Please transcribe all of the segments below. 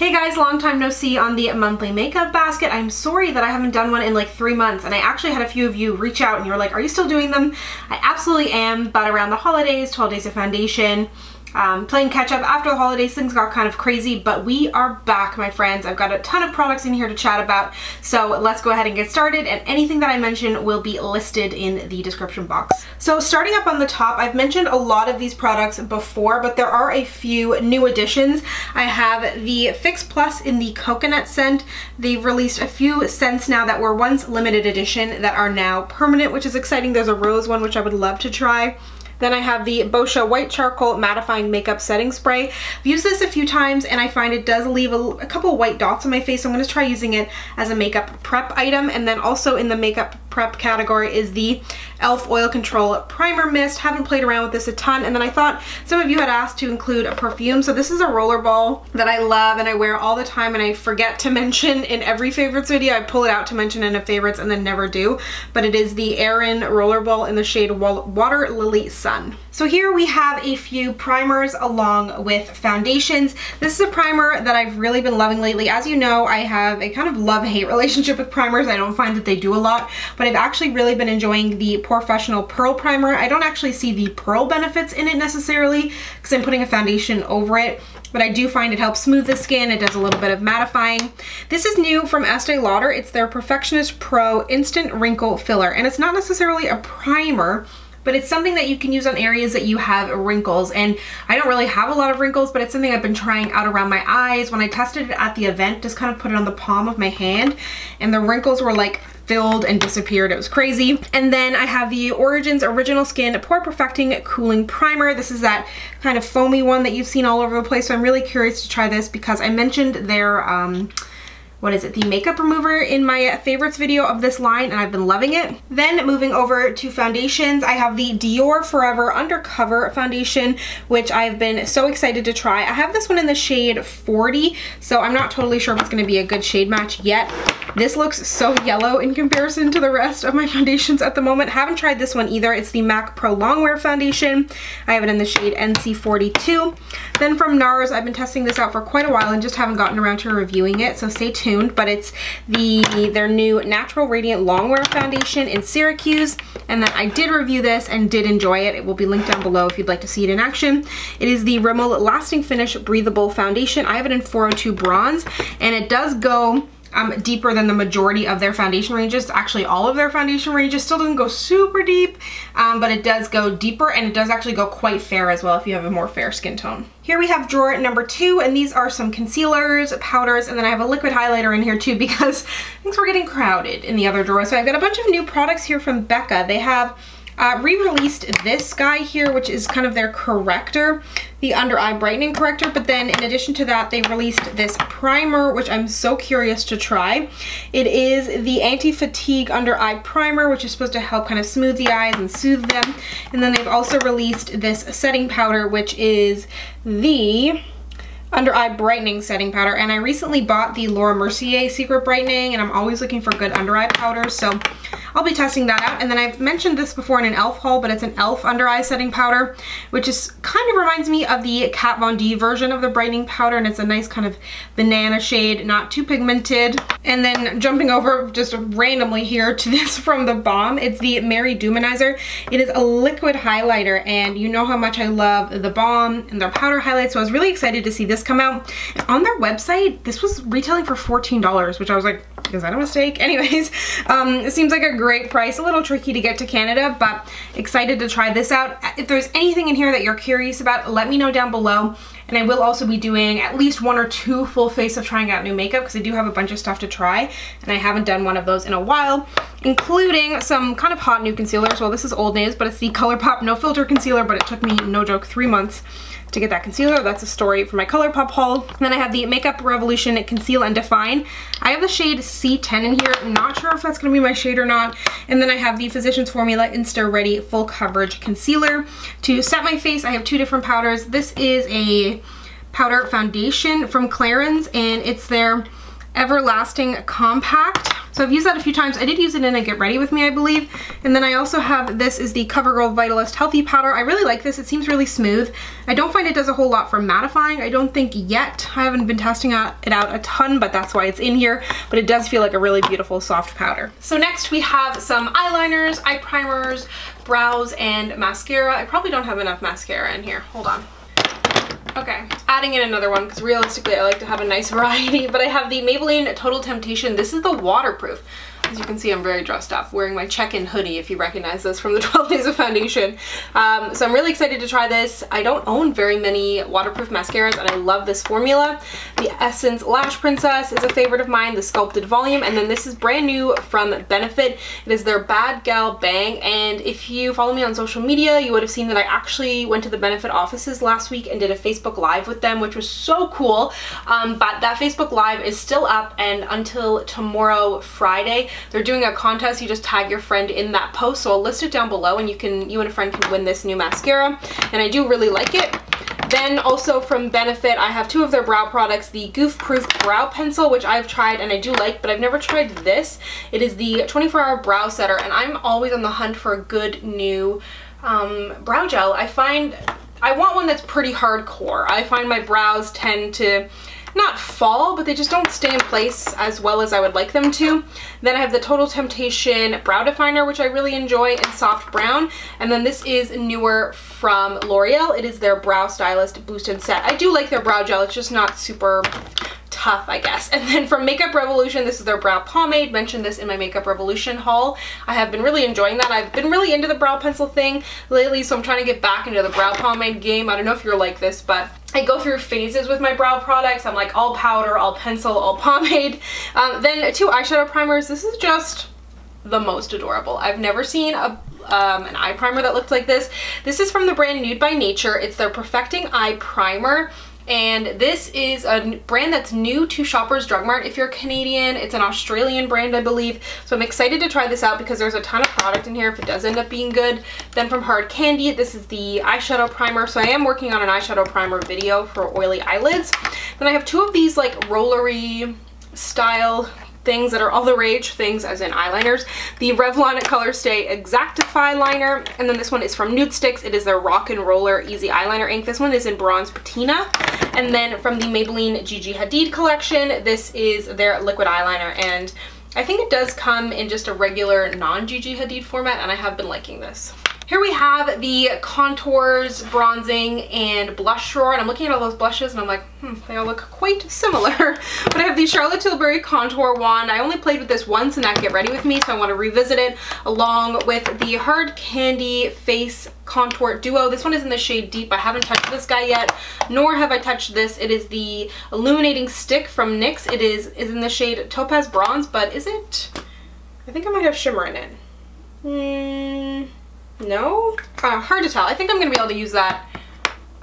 Hey guys, long time no see on the monthly makeup basket. I'm sorry that I haven't done one in like 3 months, and I actually had a few of you reach out and you were like, are you still doing them? I absolutely am, but around the holidays, 12 days of foundation, playing catch up after the holidays, things got kind of crazy, but we are back, my friends. I've got a ton of products in here to chat about, so let's go ahead and get started, and anything that I mention will be listed in the description box. So starting up on the top, I've mentioned a lot of these products before, but there are a few new additions. I have the Fix Plus in the coconut scent. They've released a few scents now that were once limited edition that are now permanent, which is exciting. There's a rose one, which I would love to try. Then I have the Boscia White Charcoal Mattifying Makeup Setting Spray. I've used this a few times and I find it does leave a couple white dots on my face, so I'm going to try using it as a makeup prep item. And then also in the makeup prep category is the e.l.f. Oil Control Primer Mist. Haven't played around with this a ton, and then I thought some of you had asked to include a perfume. So this is a roller ball that I love and I wear all the time, and I forget to mention in every favorites video. I pull it out to mention in a favorites and then never do, but it is the Erin roller ball in the shade Water Lily Sun. So here we have a few primers along with foundations. This is a primer that I've really been loving lately. As you know, I have a kind of love-hate relationship with primers. I don't find that they do a lot, but I've actually really been enjoying the Professional Pearl Primer. I don't actually see the pearl benefits in it necessarily because I'm putting a foundation over it, but I do find it helps smooth the skin. It does a little bit of mattifying. This is new from Estee Lauder. It's their Perfectionist Pro Instant Wrinkle Filler, and it's not necessarily a primer, but it's something that you can use on areas that you have wrinkles. And I don't really have a lot of wrinkles, but it's something I've been trying out around my eyes. When I tested it at the event, just kind of put it on the palm of my hand, and the wrinkles were like filled and disappeared. It was crazy. And then I have the Origins Original Skin Pore Perfecting Cooling Primer. This is that kind of foamy one that you've seen all over the place, so I'm really curious to try this because I mentioned their what is it, the makeup remover in my favorites video of this line, and I've been loving it. Then moving over to foundations, I have the Dior Forever Undercover Foundation, which I've been so excited to try. I have this one in the shade 40, so I'm not totally sure if it's going to be a good shade match yet. This looks so yellow in comparison to the rest of my foundations at the moment. Haven't tried this one either. It's the MAC Pro Longwear Foundation. I have it in the shade NC42. Then from NARS, I've been testing this out for quite a while and just haven't gotten around to reviewing it, so stay tuned. But it's their new Natural Radiant Longwear Foundation in Syracuse, and then I did review this and did enjoy it. It will be linked down below if you'd like to see it in action. It is the Rimmel Lasting Finish Breathable Foundation. I have it in 402 Bronze, and it does go deeper than the majority of their foundation ranges. Actually, all of their foundation ranges. Still doesn't go super deep, but it does go deeper, and it does actually go quite fair as well if you have a more fair skin tone. Here we have drawer number 2, and these are some concealers, powders, and then I have a liquid highlighter in here too because things were getting crowded in the other drawer. So I've got a bunch of new products here from Becca. They have re-released this guy here, which is kind of their corrector, the under eye brightening corrector, but then in addition to that, they released this primer, which I'm so curious to try. It is the Anti-Fatigue Under Eye Primer, which is supposed to help kind of smooth the eyes and soothe them. And then they've also released this setting powder, which is the Under Eye Brightening Setting Powder, and I recently bought the Laura Mercier Secret Brightening, and I'm always looking for good under eye powders, so I'll be testing that out. And then I've mentioned this before in an e.l.f. haul, but it's an e.l.f. Under Eye Setting Powder, which is kind of reminds me of the Kat Von D version of the brightening powder, and it's a nice kind of banana shade, not too pigmented. And then jumping over just randomly here to this from The Balm, it's the Mary Duminizer. It is a liquid highlighter, and you know how much I love The Balm and their powder highlights, so I was really excited to see this come out. And on their website, this was retailing for $14, which I was like, is that a mistake? Anyways, it seems like a great price. A little tricky to get to Canada, but excited to try this out. If there's anything in here that you're curious about, let me know down below. And I will also be doing at least 1 or 2 full face of trying out new makeup because I do have a bunch of stuff to try, and I haven't done one of those in a while, including some kind of hot new concealers. Well, this is old news, but it's the ColourPop No Filter Concealer, but it took me, no joke, 3 months to get that concealer. That's a story for my ColourPop haul. And then I have the Makeup Revolution Conceal and Define. I have the shade C10 in here. I'm not sure if that's going to be my shade or not. And then I have the Physicians Formula Insta Ready Full Coverage Concealer. To set my face, I have 2 different powders. This is a powder foundation from Clarins, and it's their Everlasting Compact. So I've used that a few times. I did use it in a Get Ready With Me, I believe. And then I also have, this is the CoverGirl Vitalist Healthy Powder. I really like this. It seems really smooth. I don't find it does a whole lot for mattifying. I don't think yet. I haven't been testing it out a ton, but that's why it's in here. But it does feel like a really beautiful soft powder. So next we have some eyeliners, eye primers, brows, and mascara. I probably don't have enough mascara in here. Hold on. Okay, adding in another one because realistically I like to have a nice variety, but I have the Maybelline Total Temptation. This is the waterproof. As you can see, I'm very dressed up, wearing my check-in hoodie, if you recognize this from the 12 Days of Foundation. So I'm really excited to try this. I don't own very many waterproof mascaras, and I love this formula. The Essence Lash Princess is a favorite of mine, the Sculpted Volume, and then this is brand new from Benefit. It is their Bad Gal Bang, and if you follow me on social media, you would have seen that I actually went to the Benefit offices last week and did a Facebook Live with them, which was so cool. But that Facebook Live is still up, and until tomorrow, Friday, they're doing a contest. You just tag your friend in that post, so I'll list it down below, and you and a friend can win this new mascara, and I do really like it. Then also from Benefit, I have two of their brow products, the Goof Proof Brow Pencil, which I've tried and I do like, but I've never tried this. It is the 24-hour brow setter, and I'm always on the hunt for a good new brow gel. I want one that's pretty hardcore. I find my brows tend to not fall, but they just don't stay in place as well as I would like them to. Then I have the Total Temptation Brow Definer, which I really enjoy, in soft brown. And then this is newer from L'Oreal. It is their Brow Stylist Boost and Set. I do like their brow gel, it's just not super tough, I guess. And then from Makeup Revolution, this is their brow pomade. Mentioned this in my Makeup Revolution haul. I have been really enjoying that. I've been really into the brow pencil thing lately, so I'm trying to get back into the brow pomade game. I don't know if you're like this, but I go through phases with my brow products. I'm like all powder, all pencil, all pomade. Then two eyeshadow primers. This is just the most adorable. I've never seen an eye primer that looked like this. This is from the brand Nude by Nature. It's their Perfecting Eye Primer. And this is a brand that's new to Shoppers Drug Mart. If you're Canadian, it's an Australian brand, I believe. So I'm excited to try this out because there's a ton of product in here if it does end up being good. Then from Hard Candy, this is the eyeshadow primer. So I am working on an eyeshadow primer video for oily eyelids. Then I have two of these like rollery style things that are all the rage, things as in eyeliners. The Revlon Color Stay Exactify liner, and then this one is from Nude Sticks. It is their Rock and Roller Easy Eyeliner ink. This one is in Bronze Patina. And then from the Maybelline Gigi Hadid collection, this is their liquid eyeliner, and I think it does come in just a regular non-Gigi Hadid format, and I have been liking this. Here we have the contours, bronzing, and blush drawer, and I'm looking at all those blushes and I'm like, they all look quite similar. But I have the Charlotte Tilbury Contour Wand. I only played with this once in that Get Ready With Me, so I want to revisit it, along with the Hard Candy Face Contour Duo. This one is in the shade Deep. I haven't touched this guy yet, nor have I touched this. It is the Illuminating Stick from NYX. It is in the shade Topaz Bronze, but is it? I think I might have shimmer in it. No? Hard to tell. I think I'm going to be able to use that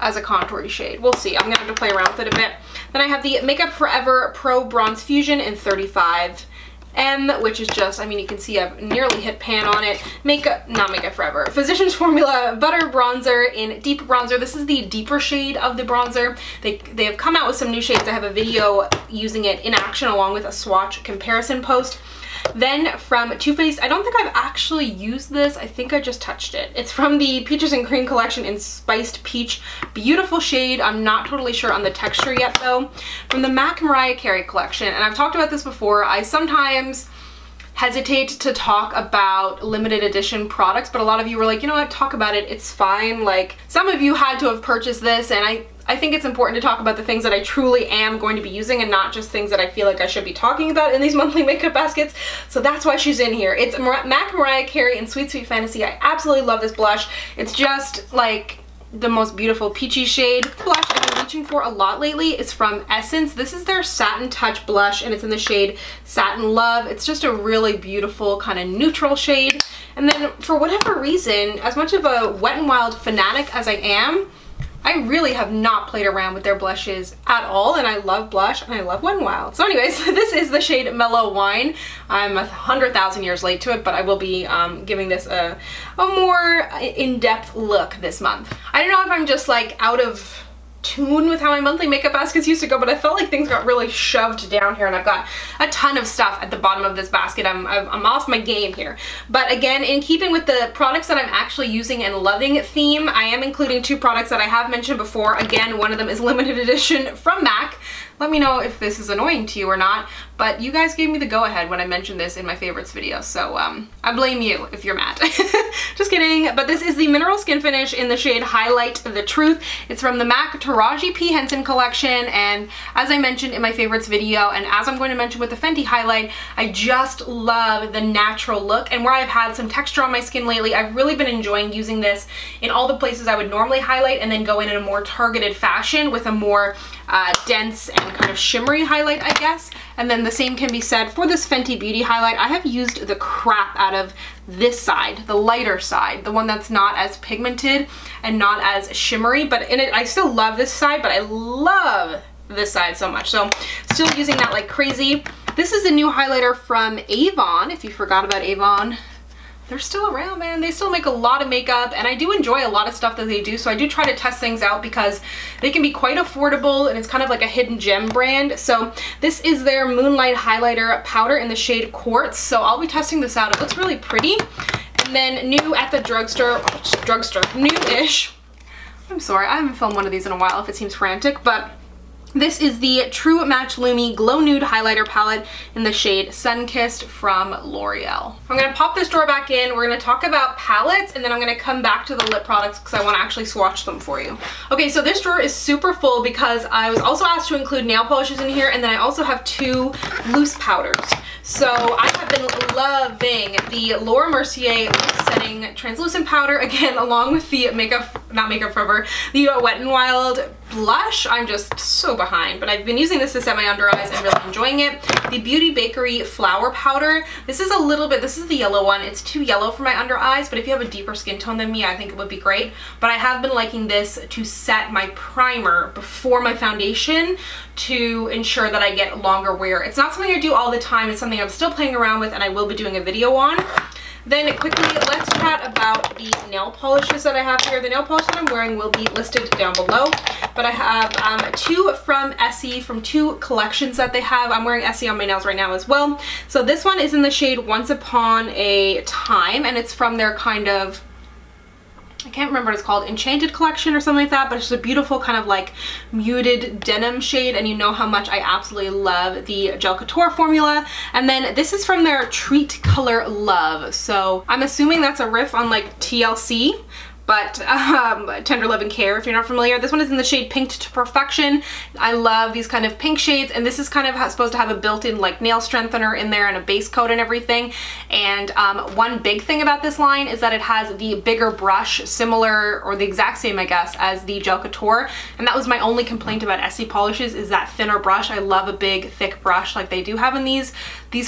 as a contoury shade. We'll see. I'm going to have to play around with it a bit. Then I have the Makeup Forever Pro Bronze Fusion in 35M, which is just, I mean, you can see I've nearly hit pan on it. Not Makeup Forever. Physicians Formula Butter Bronzer in Deep Bronzer. This is the deeper shade of the bronzer. They have come out with some new shades. I have a video using it in action along with a swatch comparison post. Then from Too Faced, I don't think I've actually used this. I think I just touched it. It's from the Peaches and Cream collection in Spiced Peach. Beautiful shade. I'm not totally sure on the texture yet though. From the MAC Mariah Carey collection, and I've talked about this before, I sometimes hesitate to talk about limited edition products, but a lot of you were like, you know what, talk about it, it's fine. Like, some of you had to have purchased this, and I think it's important to talk about the things that I truly am going to be using and not just things that I feel like I should be talking about in these monthly makeup baskets. So that's why she's in here. It's MAC Mariah Carey in Sweet Sweet Fantasy. I absolutely love this blush. It's just like the most beautiful peachy shade. Blush I've been reaching for a lot lately is from Essence. This is their Satin Touch blush, and it's in the shade Satin Love. It's just a really beautiful kind of neutral shade. And then for whatever reason, as much of a Wet n Wild fanatic as I am, I really have not played around with their blushes at all, and I love blush and I love Wet n Wild. So anyways, this is the shade Mellow Wine. I'm 100,000 years late to it, but I will be giving this a more in-depth look this month. I don't know if I'm just like out of tune with how my monthly makeup baskets used to go, but I felt like things got really shoved down here, and I've got a ton of stuff at the bottom of this basket. I'm off my game here. But again, in keeping with the products that I'm actually using and loving theme, I am including 2 products that I have mentioned before. Again, one of them is limited edition from MAC. Let me know if this is annoying to you or not, but you guys gave me the go-ahead when I mentioned this in my favorites video, so I blame you if you're mad. Just kidding. But this is the Mineral Skin Finish in the shade Highlight the Truth. It's from the MAC Taraji P. Henson collection, and as I mentioned in my favorites video, and as I'm going to mention with the Fenty highlight, I just love the natural look, and where I've had some texture on my skin lately, I've really been enjoying using this in all the places I would normally highlight and then go in a more targeted fashion with a more dense and kind of shimmery highlight, I guess. And then the same can be said for this Fenty Beauty highlight. I have used the crap out of this side, the lighter side, the one that's not as pigmented and not as shimmery, but in it, I still love this side, but I love this side so much. So still using that like crazy. This is a new highlighter from Avon, if you forgot about Avon. They're still around, man. They still make a lot of makeup, and I do enjoy a lot of stuff that they do, so I do try to test things out because they can be quite affordable, and it's kind of like a hidden gem brand. So this is their Moonlight highlighter powder in the shade Quartz, so I'll be testing this out. It looks really pretty. And then new at the drugstore, new-ish. I'm sorry, I haven't filmed one of these in a while if it seems frantic, but this is the True Match Lumi Glow Nude Highlighter Palette in the shade Sunkissed from L'Oreal. I'm going to pop this drawer back in. We're going to talk about palettes, and then I'm going to come back to the lip products because I want to actually swatch them for you. Okay, so this drawer is super full because I was also asked to include nail polishes in here, and then I also have 2 loose powders. So I have been loving the Laura Mercier Loose Setting Translucent Powder, again, along with the not Makeup Forever, the Wet n Wild blush. I'm just so behind, but I've been using this to set my under eyes and really enjoying it. The Beauty Bakery Flower Powder. This is a little bit, this is the yellow one. It's too yellow for my under eyes, but if you have a deeper skin tone than me, I think it would be great. But I have been liking this to set my primer before my foundation to ensure that I get longer wear. It's not something I do all the time. It's something I'm still playing around with and I will be doing a video on. Then quickly, let's chat about the nail polishes that I have here. The nail polish that I'm wearing will be listed down below, but I have 2 from Essie, from 2 collections that they have. I'm wearing Essie on my nails right now as well. So this one is in the shade Once Upon a Time, and it's from their kind of, I can't remember what it's called, Enchanted collection or something like that, but it's just a beautiful kind of like muted denim shade, and you know how much I absolutely love the Gel Couture formula. And then this is from their Treat Color Love, so I'm assuming that's a riff on like TLC, but Tender Love and Care if you're not familiar. This one is in the shade Pink to Perfection. I love these kind of pink shades, and this is kind of supposed to have a built-in like nail strengthener in there and a base coat and everything. And one big thing about this line is that it has the bigger brush, similar or the exact same I guess as the Gel Couture, and that was my only complaint about Essie polishes, is that thinner brush. I love a big thick brush like they do have in these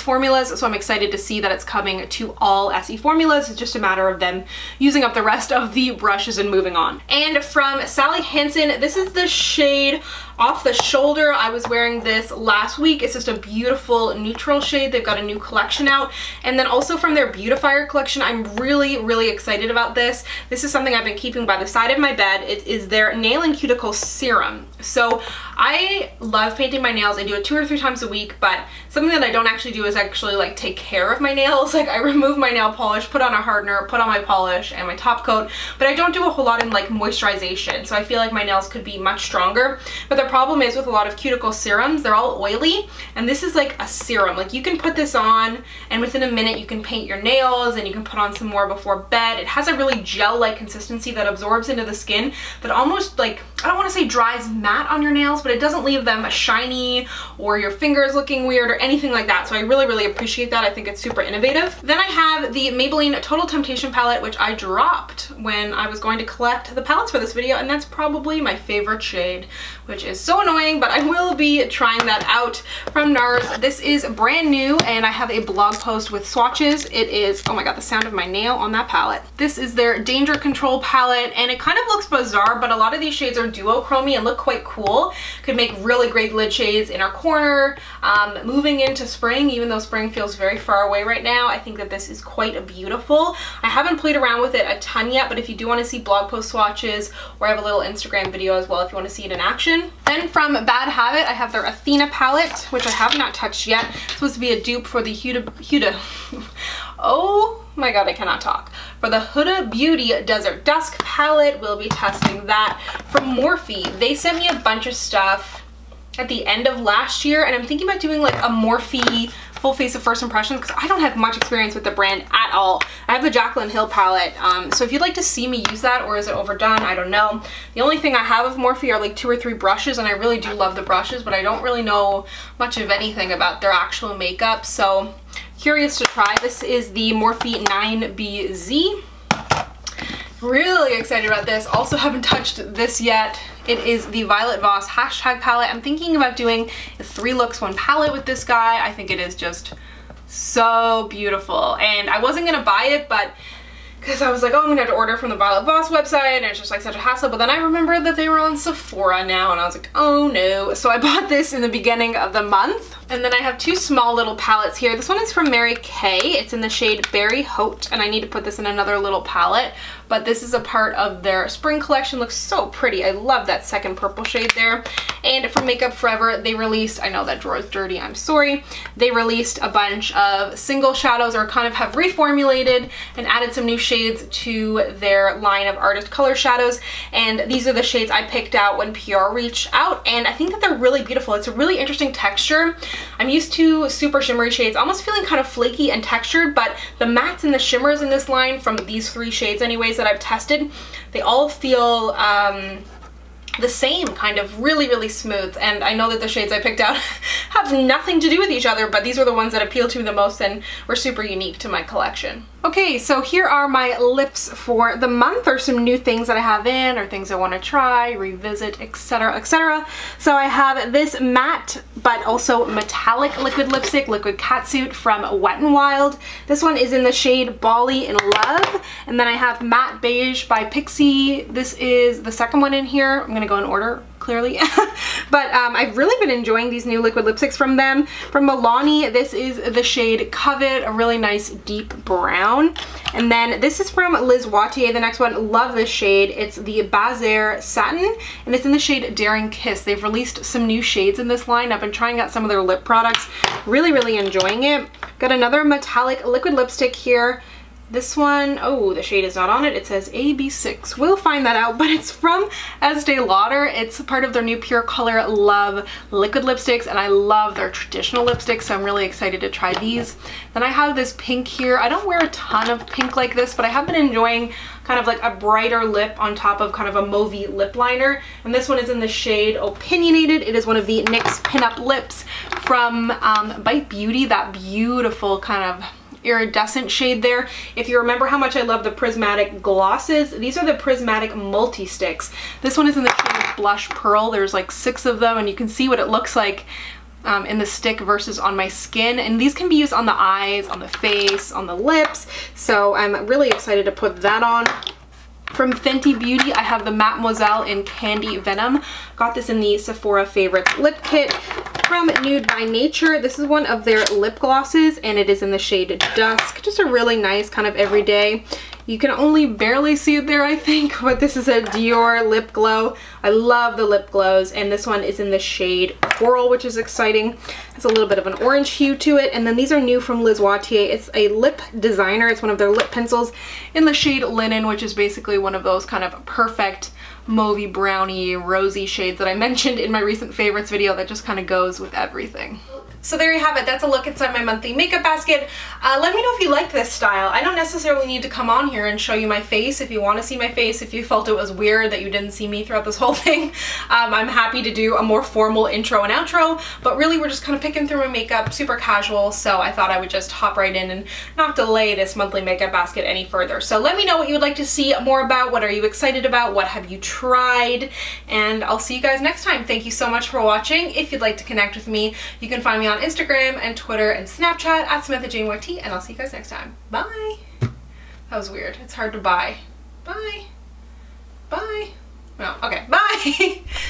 formulas, so I'm excited to see that it's coming to all Essie formulas. It's just a matter of them using up the rest of the brushes and moving on. And from Sally Hansen, this is the shade Off the Shoulder. I was wearing this last week. It's just a beautiful neutral shade. They've got a new collection out. And then also from their Beautifier collection, I'm really excited about this. This is something I've been keeping by the side of my bed. It is their Nail and Cuticle Serum. So I love painting my nails. I do it 2 or 3 times a week, but something that I don't actually do is actually like take care of my nails. Like I remove my nail polish, put on a hardener, put on my polish and my top coat, but I don't do a whole lot in like moisturization. So I feel like my nails could be much stronger. But the problem is with a lot of cuticle serums, they're all oily, and this is like a serum. Like you can put this on and within a minute you can paint your nails and you can put on some more before bed. It has a really gel-like consistency that absorbs into the skin that almost like, I don't want to say dries matte on your nails, but it doesn't leave them shiny or your fingers looking weird or anything like that. So I really appreciate that. I think it's super innovative. Then I have the Maybelline Total Temptation palette, which I dropped when I was going to collect the palettes for this video, and that's probably my favorite shade, which is so annoying, but I will be trying that out from NARS. This is brand new, and I have a blog post with swatches. It is, oh my god, the sound of my nail on that palette. This is their Danger Control palette, and it kind of looks bizarre, but a lot of these shades are of duochrome and look quite cool. Could make really great lid shades in our corner. Moving into spring, even though spring feels very far away right now, I think that this is quite beautiful. I haven't played around with it a ton yet, but if you do want to see blog post swatches, or I have a little Instagram video as well if you want to see it in action. Then from Bad Habit, I have their Athena palette, which I have not touched yet. It's supposed to be a dupe for the Huda oh my god, I cannot talk. For the Huda Beauty Desert Dusk palette, we'll be testing that. From Morphe, they sent me a bunch of stuff at the end of last year, and I'm thinking about doing like a Morphe full face of first impressions because I don't have much experience with the brand at all. I have the Jaclyn Hill palette, so if you'd like to see me use that, or is it overdone, I don't know. The only thing I have of Morphe are like 2 or 3 brushes, and I really do love the brushes, but I don't really know much of anything about their actual makeup, so curious to try. This is the Morphe 9BZ. Really excited about this. Also haven't touched this yet. It is the Violet Voss hashtag palette. I'm thinking about doing a 3 looks 1 palette with this guy. I think it is just so beautiful. And I wasn't gonna buy it, but because I was like, oh, I'm gonna have to order from the Violet Voss website, and it's just like such a hassle. But then I remembered that they were on Sephora now, and I was like, oh no. So I bought this in the beginning of the month. And then I have 2 small little palettes here. This one is from Mary Kay. It's in the shade Berry Haute, and I need to put this in another little palette. But this is a part of their spring collection. Looks so pretty. I love that second purple shade there. And from Makeup Forever, they released, I know that drawer is dirty, I'm sorry. They released a bunch of single shadows, or kind of have reformulated and added some new shades to their line of artist color shadows. And these are the shades I picked out when PR reached out, and I think that they're really beautiful. It's a really interesting texture. I'm used to super shimmery shades, almost feeling kind of flaky and textured, but the mattes and the shimmers in this line, from these 3 shades anyways that I've tested, they all feel the same, kind of really smooth. And I know that the shades I picked out have nothing to do with each other, but these were the ones that appealed to me the most and were super unique to my collection. Okay, so here are my lips for the month, or some new things that I have in, or things I want to try, revisit, etc, etc. So I have this matte but also metallic liquid lipstick, Liquid Catsuit from Wet n Wild. This one is in the shade Bali in Love. And then I have Matte Beige by Pixie. This is the second one in here. I'm gonna go in order, clearly. But I've really been enjoying these new liquid lipsticks from them. From Milani, this is the shade Covet, a really nice deep brown. And then this is from Liz Wattier, the next one. Love this shade. It's the Bazaar Satin, and it's in the shade Daring Kiss. They've released some new shades in this line. I've been trying out some of their lip products. Really enjoying it. Got another metallic liquid lipstick here. This one, oh, the shade is not on it. It says AB6. We'll find that out, but it's from Estee Lauder. It's part of their new Pure Color Love liquid lipsticks, and I love their traditional lipsticks, so I'm really excited to try these. Then I have this pink here. I don't wear a ton of pink like this, but I have been enjoying kind of like a brighter lip on top of kind of a mauvey lip liner. And this one is in the shade Opinionated. It is one of the NYX pinup lips from Bite Beauty, that beautiful kind of iridescent shade there. If you remember how much I love the prismatic glosses, these are the prismatic multi-sticks. This one is in the shade Blush Pearl. There's like 6 of them, and you can see what it looks like in the stick versus on my skin. And these can be used on the eyes, on the face, on the lips. So I'm really excited to put that on. From Fenty Beauty, I have the Mademoiselle in Candy Venom. Got this in the Sephora Favorites lip kit. From Nude by Nature, this is one of their lip glosses, and it is in the shade Dusk. Just a really nice kind of everyday. You can only barely see it there, I think, but this is a Dior lip glow. I love the lip glows, and this one is in the shade Coral, which is exciting. It's a little bit of an orange hue to it. And then these are new from Liz Wattier. It's a lip designer. It's one of their lip pencils in the shade Linen, which is basically one of those kind of perfect mauvey, browny, rosy shades that I mentioned in my recent favorites video that just kind of goes with everything. So there you have it. That's a look inside my monthly makeup basket. Let me know if you liked this style. I don't necessarily need to come on here and show you my face if you want to see my face. If you felt it was weird that you didn't see me throughout this whole thing, I'm happy to do a more formal intro and outro, but really we're just kind of picking through my makeup, super casual, so I thought I would just hop right in and not delay this monthly makeup basket any further. So let me know what you would like to see more about. What are you excited about? What have you tried? And I'll see you guys next time. Thank you so much for watching. If you'd like to connect with me, you can find me on Instagram and Twitter and Snapchat at SamanthaJaneYT, and I'll see you guys next time. Bye. That was weird. It's hard to buy. Bye. Bye. No, okay, bye.